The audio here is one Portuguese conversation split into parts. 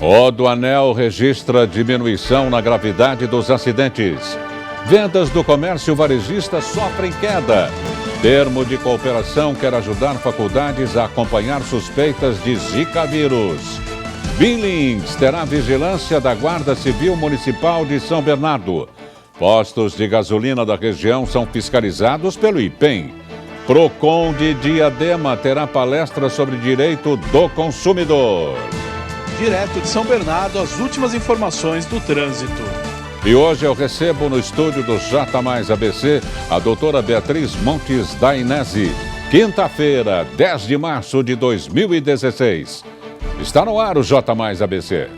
Rodoanel registra diminuição na gravidade dos acidentes. Vendas do comércio varejista sofrem queda. Termo de cooperação quer ajudar faculdades a acompanhar suspeitas de Zika vírus. Billings terá vigilância da Guarda Civil Municipal de São Bernardo. Postos de gasolina da região são fiscalizados pelo IPEM. Procon de Diadema terá palestra sobre direito do consumidor. Direto de São Bernardo, as últimas informações do trânsito. E hoje eu recebo no estúdio do J Mais ABC a doutora Beatriz Montes Dainese. Quinta-feira, 10 de março de 2016. Está no ar o J Mais ABC.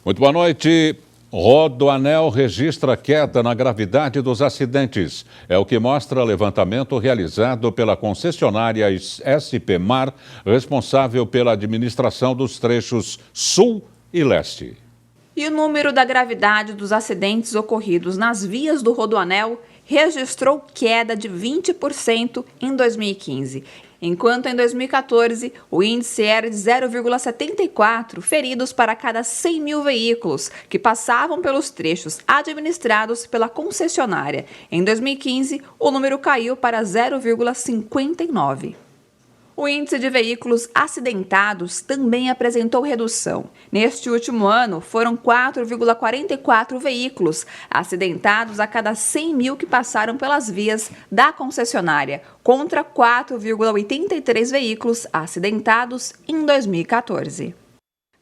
Muito boa noite. Rodoanel registra queda na gravidade dos acidentes. É o que mostra levantamento realizado pela concessionária SP Mar, responsável pela administração dos trechos Sul e Leste. E o número da gravidade dos acidentes ocorridos nas vias do Rodoanel registrou queda de 20% em 2015. Enquanto em 2014 o índice era de 0,74 feridos para cada 100 mil veículos que passavam pelos trechos administrados pela concessionária. Em 2015, o número caiu para 0,59. O índice de veículos acidentados também apresentou redução. Neste último ano, foram 4,44 veículos acidentados a cada 100 mil que passaram pelas vias da concessionária, contra 4,83 veículos acidentados em 2014.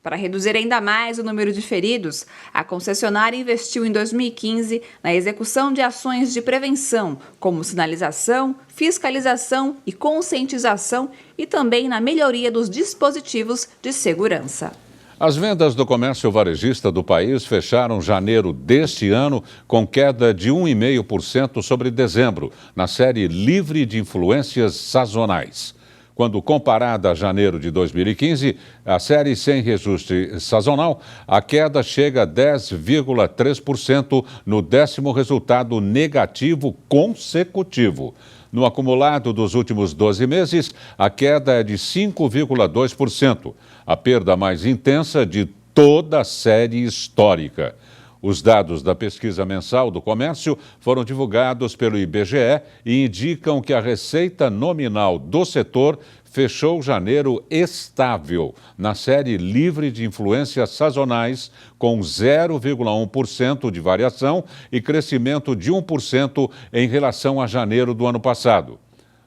Para reduzir ainda mais o número de feridos, a concessionária investiu em 2015 na execução de ações de prevenção, como sinalização, fiscalização e conscientização, e também na melhoria dos dispositivos de segurança. As vendas do comércio varejista do país fecharam janeiro deste ano com queda de 1,5% sobre dezembro, na série livre de influências sazonais. Quando comparada a janeiro de 2015, a série sem reajuste sazonal, a queda chega a 10,3% no 10º resultado negativo consecutivo. No acumulado dos últimos 12 meses, a queda é de 5,2%, a perda mais intensa de toda a série histórica. Os dados da pesquisa mensal do comércio foram divulgados pelo IBGE e indicam que a receita nominal do setor fechou janeiro estável, na série livre de influências sazonais, com 0,1% de variação e crescimento de 1% em relação a janeiro do ano passado.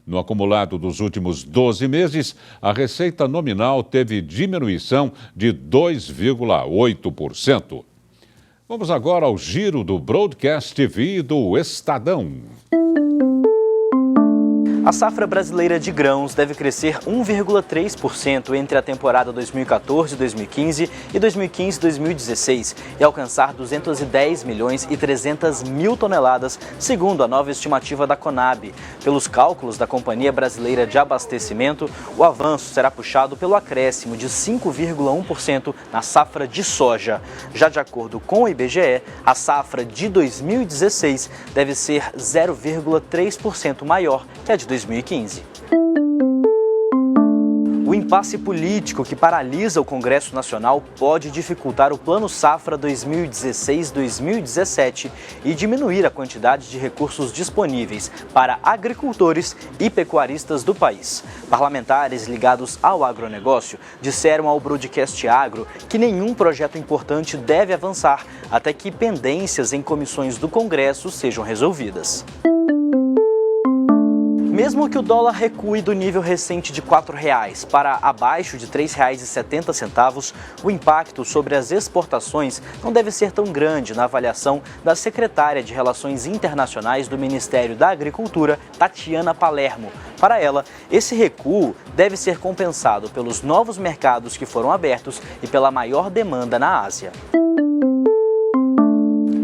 No acumulado dos últimos 12 meses, a receita nominal teve diminuição de 2,8%. Vamos agora ao giro do Broadcast TV do Estadão. A safra brasileira de grãos deve crescer 1,3% entre a temporada 2014-2015 e 2015-2016 e alcançar 210 milhões e 300 mil toneladas, segundo a nova estimativa da Conab. Pelos cálculos da Companhia Brasileira de Abastecimento, o avanço será puxado pelo acréscimo de 5,1% na safra de soja. Já de acordo com o IBGE, a safra de 2016 deve ser 0,3% maior que a de 2015. O impasse político que paralisa o Congresso Nacional pode dificultar o Plano Safra 2016-2017 e diminuir a quantidade de recursos disponíveis para agricultores e pecuaristas do país. Parlamentares ligados ao agronegócio disseram ao Broadcast Agro que nenhum projeto importante deve avançar até que pendências em comissões do Congresso sejam resolvidas. Mesmo que o dólar recue do nível recente de R$ 4,00 para abaixo de R$ 3,70, o impacto sobre as exportações não deve ser tão grande na avaliação da secretária de Relações Internacionais do Ministério da Agricultura, Tatiana Palermo. Para ela, esse recuo deve ser compensado pelos novos mercados que foram abertos e pela maior demanda na Ásia.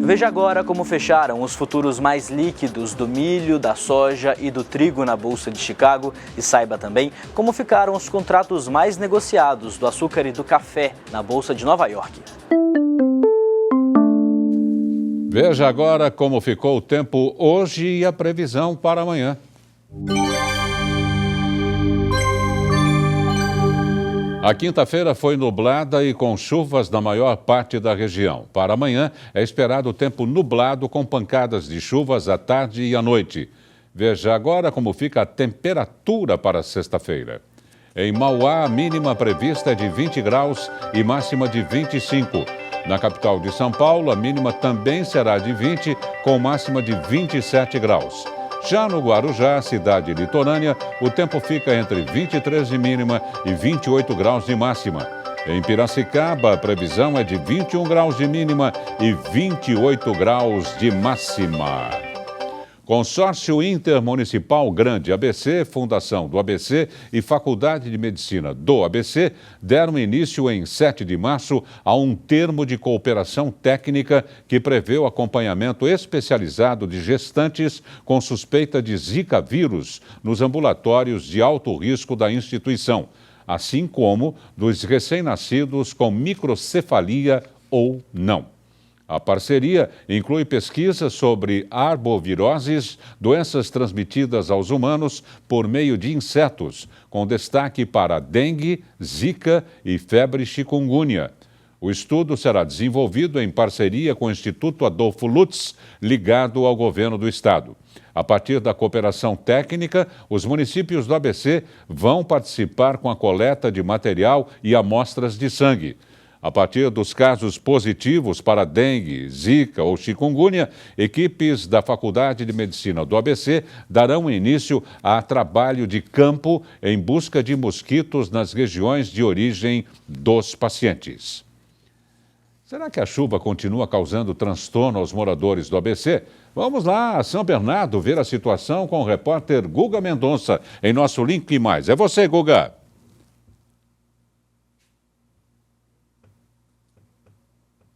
Veja agora como fecharam os futuros mais líquidos do milho, da soja e do trigo na Bolsa de Chicago e saiba também como ficaram os contratos mais negociados do açúcar e do café na Bolsa de Nova York. Veja agora como ficou o tempo hoje e a previsão para amanhã. A quinta-feira foi nublada e com chuvas na maior parte da região. Para amanhã é esperado tempo nublado com pancadas de chuvas à tarde e à noite. Veja agora como fica a temperatura para sexta-feira. Em Mauá, a mínima prevista é de 20 graus e máxima de 25. Na capital de São Paulo, a mínima também será de 20, com máxima de 27 graus. Já no Guarujá, cidade litorânea, o tempo fica entre 23 de mínima e 28 graus de máxima. Em Piracicaba, a previsão é de 21 graus de mínima e 28 graus de máxima. Consórcio Intermunicipal Grande ABC, Fundação do ABC e Faculdade de Medicina do ABC deram início em 7 de março a um termo de cooperação técnica que prevê o acompanhamento especializado de gestantes com suspeita de Zika vírus nos ambulatórios de alto risco da instituição, assim como dos recém-nascidos com microcefalia ou não. A parceria inclui pesquisas sobre arboviroses, doenças transmitidas aos humanos por meio de insetos, com destaque para dengue, zika e febre chikungunya. O estudo será desenvolvido em parceria com o Instituto Adolfo Lutz, ligado ao governo do estado. A partir da cooperação técnica, os municípios do ABC vão participar com a coleta de material e amostras de sangue. A partir dos casos positivos para dengue, zika ou chikungunya, equipes da Faculdade de Medicina do ABC darão início a trabalho de campo em busca de mosquitos nas regiões de origem dos pacientes. Será que a chuva continua causando transtorno aos moradores do ABC? Vamos lá a São Bernardo ver a situação com o repórter Guga Mendonça em nosso Link Mais. É você, Guga.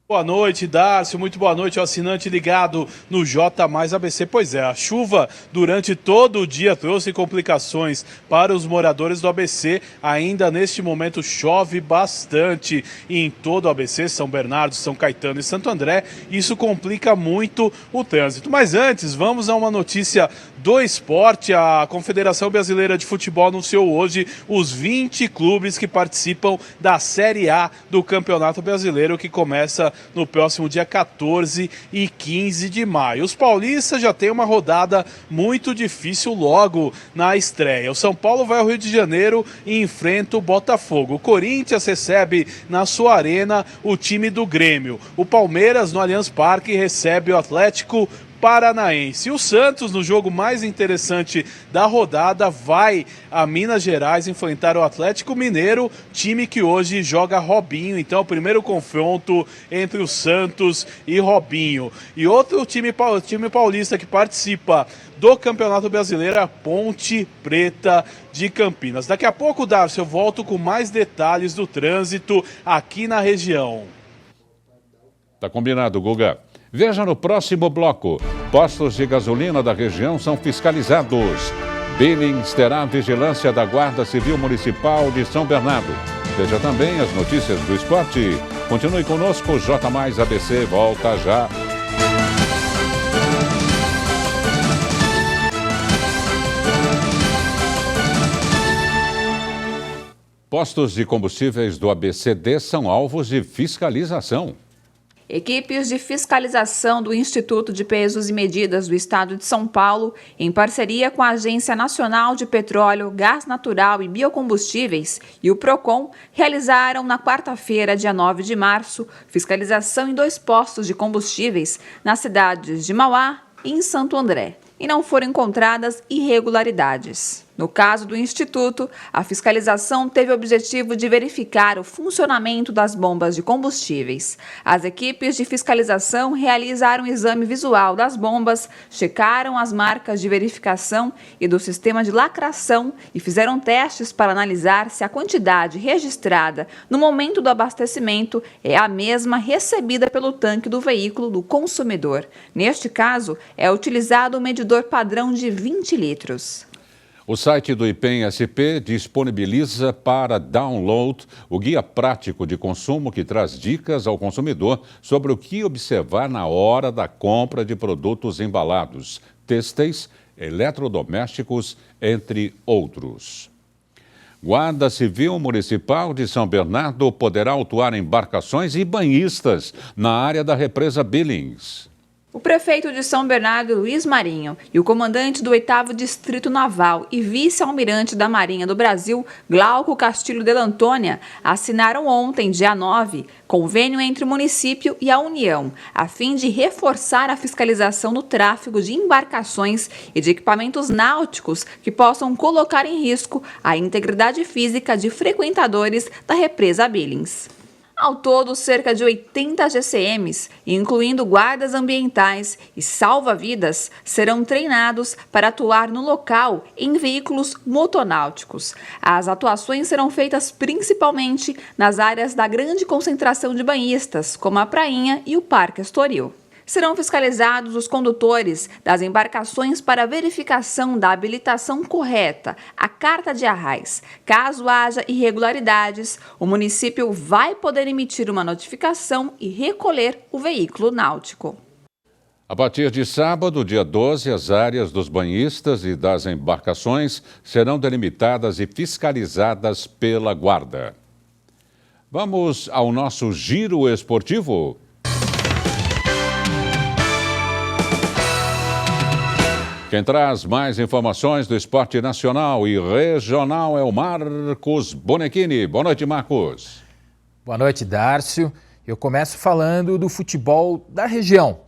Boa noite, Darcio. Muito boa noite ao assinante ligado no J Mais ABC. Pois é, a chuva durante todo o dia trouxe complicações para os moradores do ABC. Ainda neste momento chove bastante em todo o ABC, São Bernardo, São Caetano e Santo André. Isso complica muito o trânsito. Mas antes, vamos a uma notícia do esporte. A Confederação Brasileira de Futebol anunciou hoje os 20 clubes que participam da Série A do Campeonato Brasileiro, que começa no próximo dia 14 e 15 de maio. Os paulistas já têm uma rodada muito difícil logo na estreia. O São Paulo vai ao Rio de Janeiro e enfrenta o Botafogo. O Corinthians recebe na sua arena o time do Grêmio. O Palmeiras, no Allianz Parque, recebe o Atlético Paranaense. E o Santos, no jogo mais interessante da rodada, vai a Minas Gerais enfrentar o Atlético Mineiro, time que hoje joga Robinho. Então, o primeiro confronto entre o Santos e Robinho. E outro time paulista que participa do Campeonato Brasileiro, a Ponte Preta de Campinas. Daqui a pouco, Darcio, eu volto com mais detalhes do trânsito aqui na região. Tá combinado, Guga. Veja no próximo bloco. Postos de gasolina da região são fiscalizados. Billings terá vigilância da Guarda Civil Municipal de São Bernardo. Veja também as notícias do esporte. Continue conosco, J Mais ABC volta já. Postos de combustíveis do ABCD são alvos de fiscalização. Equipes de fiscalização do Instituto de Pesos e Medidas do Estado de São Paulo, em parceria com a Agência Nacional de Petróleo, Gás Natural e Biocombustíveis e o PROCON, realizaram na quarta-feira, dia 9 de março, fiscalização em 2 postos de combustíveis nas cidades de Mauá e em Santo André, e não foram encontradas irregularidades. No caso do Instituto, a fiscalização teve o objetivo de verificar o funcionamento das bombas de combustíveis. As equipes de fiscalização realizaram o exame visual das bombas, checaram as marcas de verificação e do sistema de lacração e fizeram testes para analisar se a quantidade registrada no momento do abastecimento é a mesma recebida pelo tanque do veículo do consumidor. Neste caso, é utilizado o medidor padrão de 20 litros. O site do IPEM-SP disponibiliza para download o guia prático de consumo que traz dicas ao consumidor sobre o que observar na hora da compra de produtos embalados, têxteis, eletrodomésticos, entre outros. Guarda Civil Municipal de São Bernardo poderá autuar embarcações e banhistas na área da represa Billings. O prefeito de São Bernardo, Luiz Marinho, e o comandante do 8º Distrito Naval e vice-almirante da Marinha do Brasil, Glauco Castilho de Antônia, assinaram ontem, dia 9, convênio entre o município e a União, a fim de reforçar a fiscalização no tráfego de embarcações e de equipamentos náuticos que possam colocar em risco a integridade física de frequentadores da represa Billings. Ao todo, cerca de 80 GCMs, incluindo guardas ambientais e salva-vidas, serão treinados para atuar no local em veículos motonáuticos. As atuações serão feitas principalmente nas áreas da grande concentração de banhistas, como a Prainha e o Parque Estoril. Serão fiscalizados os condutores das embarcações para verificação da habilitação correta, a carta de arrais. Caso haja irregularidades, o município vai poder emitir uma notificação e recolher o veículo náutico. A partir de sábado, dia 12, as áreas dos banhistas e das embarcações serão delimitadas e fiscalizadas pela Guarda. Vamos ao nosso giro esportivo. Quem traz mais informações do esporte nacional e regional é o Marcos Bonechini. Boa noite, Marcos. Boa noite, Dárcio. Eu começo falando do futebol da região,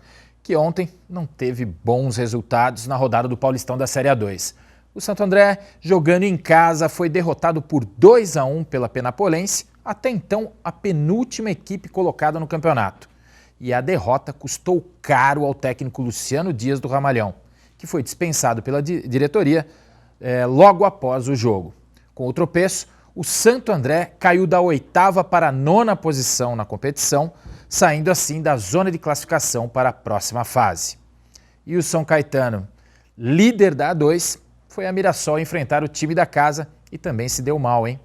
que ontem não teve bons resultados na rodada do Paulistão da Série A2. O Santo André, jogando em casa, foi derrotado por 2-1 pela Penapolense, até então a penúltima equipe colocada no campeonato. E a derrota custou caro ao técnico Luciano Dias do Ramalhão, que foi dispensado pela diretoria logo após o jogo. Com o tropeço, o Santo André caiu da 8ª para a 9ª posição na competição, saindo assim da zona de classificação para a próxima fase. E o São Caetano, líder da A2, foi a Mirassol enfrentar o time da casa e também se deu mal, hein?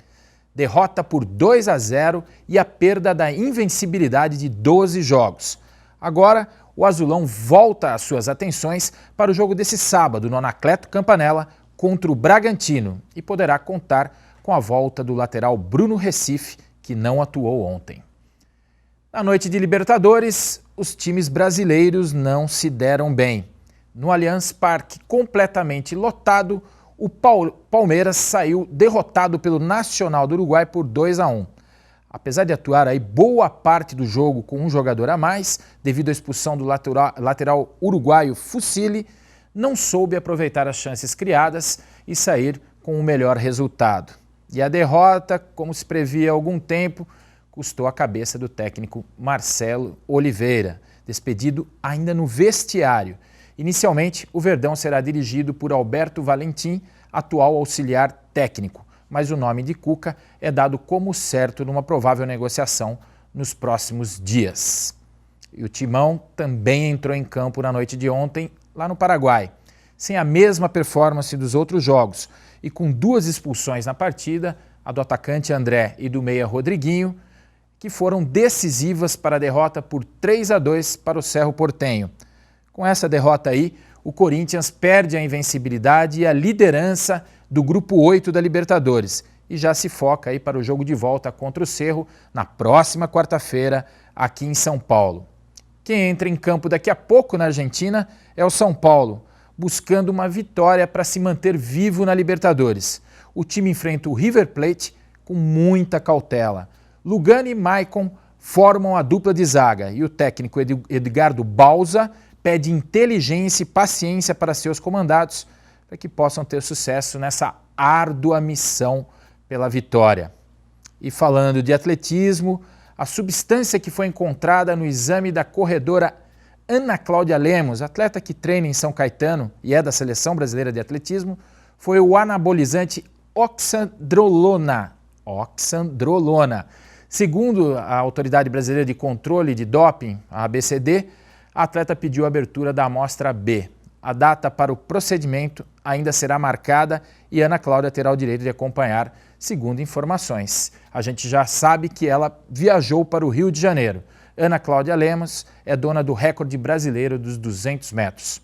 Derrota por 2-0 e a perda da invencibilidade de 12 jogos. Agora, o Azulão volta as suas atenções para o jogo desse sábado no Anacleto Campanella contra o Bragantino e poderá contar com a volta do lateral Bruno Recife, que não atuou ontem. Na noite de Libertadores, os times brasileiros não se deram bem. No Allianz Parque, completamente lotado, o Palmeiras saiu derrotado pelo Nacional do Uruguai por 2-1. Apesar de atuar aí boa parte do jogo com um jogador a mais, devido à expulsão do lateral uruguaio Fusilli, não soube aproveitar as chances criadas e sair com o melhor resultado. E a derrota, como se previa há algum tempo, custou a cabeça do técnico Marcelo Oliveira, despedido ainda no vestiário. Inicialmente, o Verdão será dirigido por Alberto Valentim, atual auxiliar técnico, mas o nome de Cuca é dado como certo numa provável negociação nos próximos dias. E o Timão também entrou em campo na noite de ontem, lá no Paraguai, sem a mesma performance dos outros jogos e com 2 expulsões na partida, a do atacante André e do meia Rodriguinho, que foram decisivas para a derrota por 3-2 para o Cerro Porteño. Com essa derrota aí, o Corinthians perde a invencibilidade e a liderança do Grupo 8 da Libertadores e já se foca aí para o jogo de volta contra o Cerro na próxima quarta-feira aqui em São Paulo. Quem entra em campo daqui a pouco na Argentina é o São Paulo, buscando uma vitória para se manter vivo na Libertadores. O time enfrenta o River Plate com muita cautela. Lugano e Maicon formam a dupla de zaga e o técnico Edgardo Bauza pede inteligência e paciência para seus comandados para que possam ter sucesso nessa árdua missão pela vitória. E falando de atletismo, a substância que foi encontrada no exame da corredora Ana Cláudia Lemos, atleta que treina em São Caetano e é da Seleção Brasileira de Atletismo, foi o anabolizante oxandrolona. Segundo a Autoridade Brasileira de Controle de Doping, a ABCD, a atleta pediu a abertura da amostra B. A data para o procedimento ainda será marcada e Ana Cláudia terá o direito de acompanhar, segundo informações. A gente já sabe que ela viajou para o Rio de Janeiro. Ana Cláudia Lemos é dona do recorde brasileiro dos 200 metros.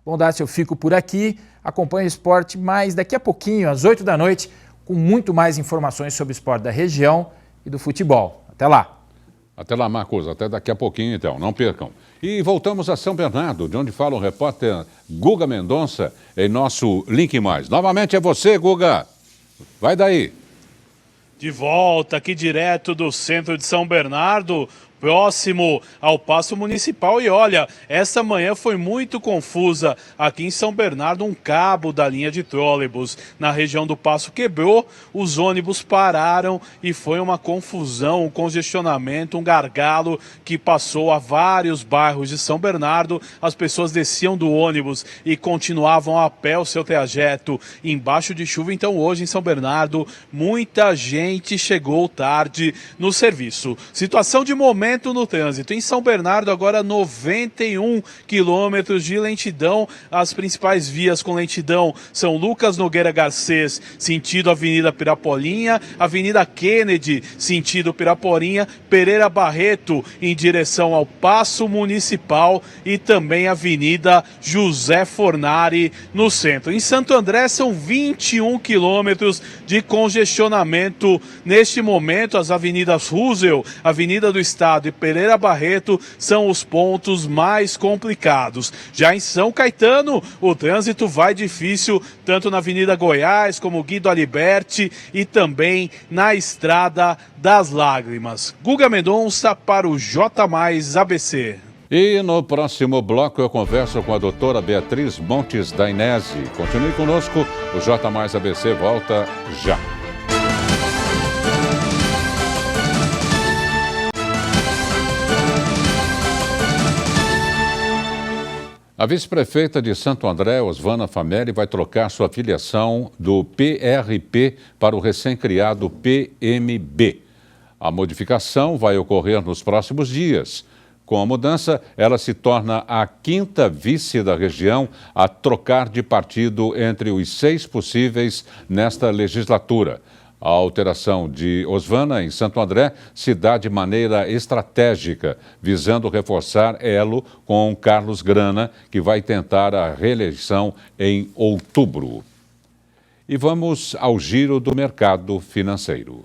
Bom, Dácio, eu fico por aqui, acompanho o esporte, mas daqui a pouquinho, às 8 da noite, com muito mais informações sobre o esporte da região e do futebol. Até lá! Até lá, Marcos. Até daqui a pouquinho, então. Não percam. E voltamos a São Bernardo, de onde fala o repórter Guga Mendonça, em nosso Link Mais. Novamente é você, Guga. Vai daí. De volta aqui direto do centro de São Bernardo, próximo ao Paço Municipal. E olha, essa manhã foi muito confusa aqui em São Bernardo. Um cabo da linha de trólebus na região do Paço quebrou, os ônibus pararam e foi uma confusão, um congestionamento, um gargalo que passou a vários bairros de São Bernardo. As pessoas desciam do ônibus e continuavam a pé o seu trajeto embaixo de chuva. Então hoje em São Bernardo muita gente chegou tarde no serviço. Situação de momento no trânsito. Em São Bernardo, agora 91 quilômetros de lentidão. As principais vias com lentidão são Lucas Nogueira Garcês, sentido Avenida Pirapolinha, Avenida Kennedy, sentido Pirapolinha, Pereira Barreto, em direção ao Paço Municipal e também Avenida José Fornari, no centro. Em Santo André, são 21 quilômetros de congestionamento. Neste momento, as avenidas Roosevelt, Avenida do Estado e Pereira Barreto são os pontos mais complicados. Já em São Caetano, o trânsito vai difícil, tanto na Avenida Goiás como Guido Aliberti e também na Estrada das Lágrimas. Guga Mendonça para o J+ ABC. E no próximo bloco eu converso com a doutora Beatriz Montes Dainese. Continue conosco, o J+ ABC volta já. A vice-prefeita de Santo André, Osvana Fameli, vai trocar sua filiação do PRP para o recém-criado PMB. A modificação vai ocorrer nos próximos dias. Com a mudança, ela se torna a 5ª vice da região a trocar de partido entre os 6 possíveis nesta legislatura. A alteração de Osvana em Santo André se dá de maneira estratégica, visando reforçar elo com Carlos Grana, que vai tentar a reeleição em outubro. E vamos ao giro do mercado financeiro.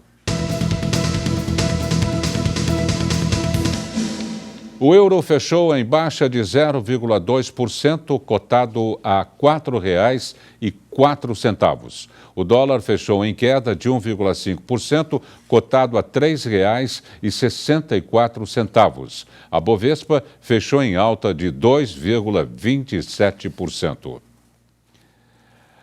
O euro fechou em baixa de 0,2%, cotado a R$ 4,04. O dólar fechou em queda de 1,5%, cotado a R$ 3,64. A Bovespa fechou em alta de 2,27%.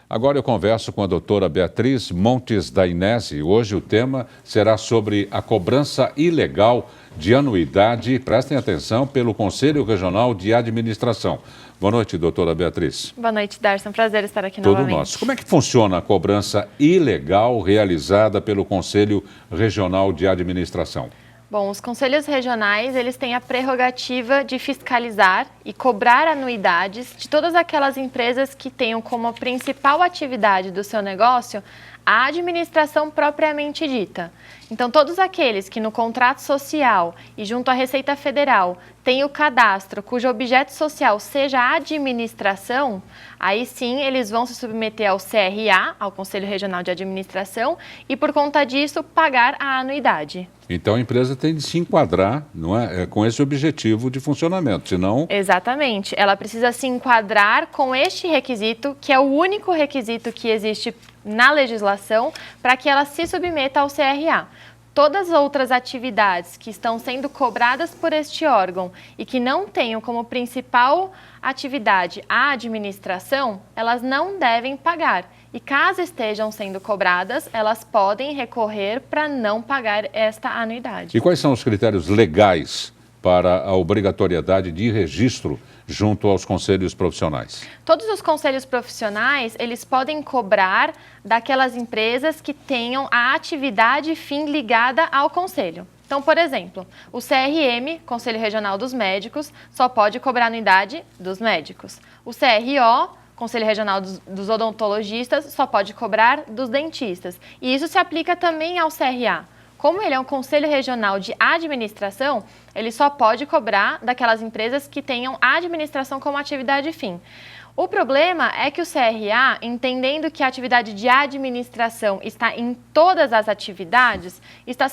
Agora eu converso com a doutora Beatriz Montes Dainese. Hoje o tema será sobre a cobrança ilegal de anuidade, prestem atenção, pelo Conselho Regional de Administração. Boa noite, doutora Beatriz. Boa noite, Darcy. É um prazer estar aqui Todo novamente. nosso. Como é que funciona a cobrança ilegal realizada pelo Conselho Regional de Administração? Bom, os conselhos regionais, eles têm a prerrogativa de fiscalizar e cobrar anuidades de todas aquelas empresas que tenham como principal atividade do seu negócio a administração propriamente dita. Então, todos aqueles que no contrato social e junto à Receita Federal têm o cadastro cujo objeto social seja a administração, aí sim eles vão se submeter ao CRA, ao Conselho Regional de Administração, e por conta disso pagar a anuidade. Então a empresa tem de se enquadrar, não é, com esse objetivo de funcionamento, senão... Exatamente. Ela precisa se enquadrar com este requisito, que é o único requisito que existe na legislação, para que ela se submeta ao CRA. Todas as outras atividades que estão sendo cobradas por este órgão e que não tenham como principal atividade a administração, elas não devem pagar. E caso estejam sendo cobradas, elas podem recorrer para não pagar esta anuidade. E quais são os critérios legais para a obrigatoriedade de registro junto aos conselhos profissionais? Todos os conselhos profissionais, eles podem cobrar daquelas empresas que tenham a atividade fim ligada ao conselho. Então, por exemplo, o CRM, Conselho Regional dos Médicos, só pode cobrar anuidade dos médicos. O CRO, Conselho Regional dos Odontologistas, só pode cobrar dos dentistas. E isso se aplica também ao CRA. Como ele é um Conselho Regional de Administração, ele só pode cobrar daquelas empresas que tenham a administração como atividade fim. O problema é que o CRA, entendendo que a atividade de administração está em todas as atividades, está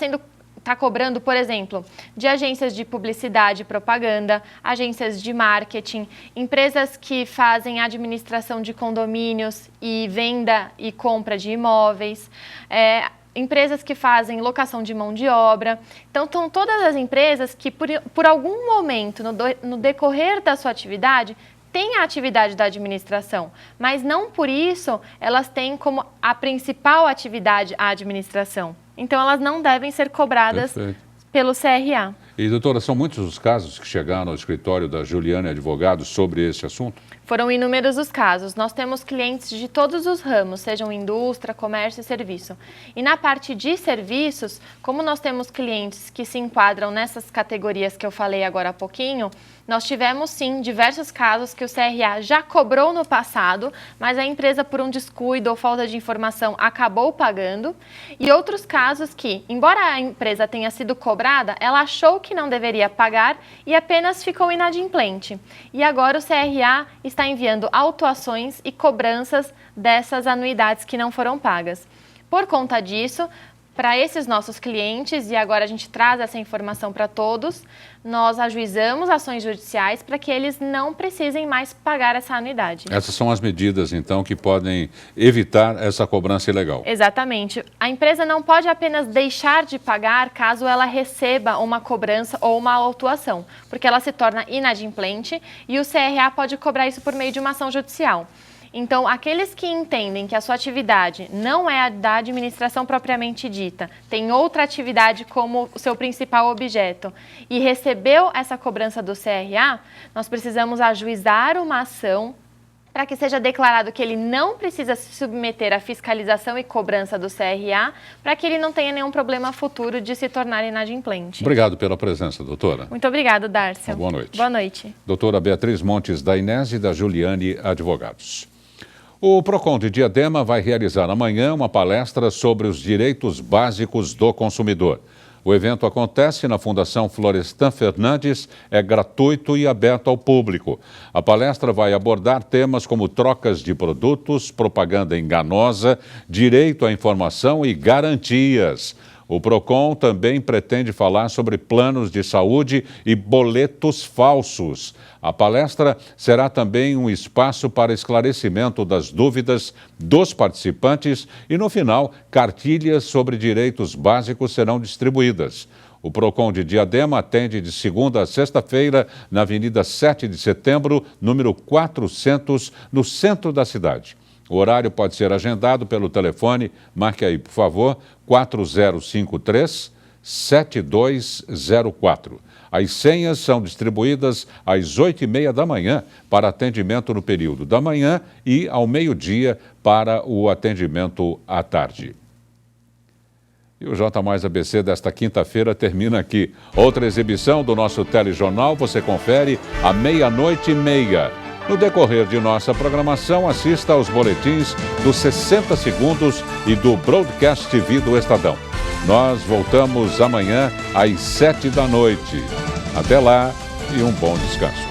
cobrando, por exemplo, de agências de publicidade e propaganda, agências de marketing, empresas que fazem administração de condomínios e venda e compra de imóveis, empresas que fazem locação de mão de obra. Então, são todas as empresas que, por algum momento, no decorrer da sua atividade, têm a atividade da administração, mas não por isso elas têm como a principal atividade a administração. Então, elas não devem ser cobradas pelo CRA. E, doutora, são muitos os casos que chegaram ao escritório da Juliane Advogados sobre esse assunto? Foram inúmeros os casos. Nós temos clientes de todos os ramos, sejam indústria, comércio e serviço. E na parte de serviços, como nós temos clientes que se enquadram nessas categorias que eu falei agora há pouquinho, nós tivemos sim diversos casos que o CRA já cobrou no passado, mas a empresa, por um descuido ou falta de informação, acabou pagando. E outros casos que, embora a empresa tenha sido cobrada, ela achou que não deveria pagar e apenas ficou inadimplente. E agora o CRA está enviando autuações e cobranças dessas anuidades que não foram pagas. Por conta disso, para esses nossos clientes, e agora a gente traz essa informação para todos, nós ajuizamos ações judiciais para que eles não precisem mais pagar essa anuidade. Essas são as medidas, então, que podem evitar essa cobrança ilegal. Exatamente. A empresa não pode apenas deixar de pagar caso ela receba uma cobrança ou uma autuação, porque ela se torna inadimplente e o CRA pode cobrar isso por meio de uma ação judicial. Então, aqueles que entendem que a sua atividade não é a da administração propriamente dita, tem outra atividade como o seu principal objeto e recebeu essa cobrança do CRA, nós precisamos ajuizar uma ação para que seja declarado que ele não precisa se submeter à fiscalização e cobrança do CRA, para que ele não tenha nenhum problema futuro de se tornar inadimplente. Obrigado pela presença, doutora. Muito obrigado, Dárcio. Boa noite. Boa noite. Doutora Beatriz Montes da Inés e da Juliane Advogados. O PROCON de Diadema vai realizar amanhã uma palestra sobre os direitos básicos do consumidor. O evento acontece na Fundação Florestan Fernandes, é gratuito e aberto ao público. A palestra vai abordar temas como trocas de produtos, propaganda enganosa, direito à informação e garantias. O PROCON também pretende falar sobre planos de saúde e boletos falsos. A palestra será também um espaço para esclarecimento das dúvidas dos participantes e, no final, cartilhas sobre direitos básicos serão distribuídas. O PROCON de Diadema atende de segunda a sexta-feira na Avenida 7 de Setembro, número 400, no centro da cidade. O horário pode ser agendado pelo telefone, marque aí, por favor, 4053-7204. As senhas são distribuídas às 8h30 da manhã para atendimento no período da manhã e ao meio-dia para o atendimento à tarde. E o J Mais ABC desta quinta-feira termina aqui. Outra exibição do nosso telejornal você confere à 00:30. No decorrer de nossa programação, assista aos boletins dos 60 segundos e do Broadcast TV do Estadão. Nós voltamos amanhã às 7 da noite. Até lá e um bom descanso.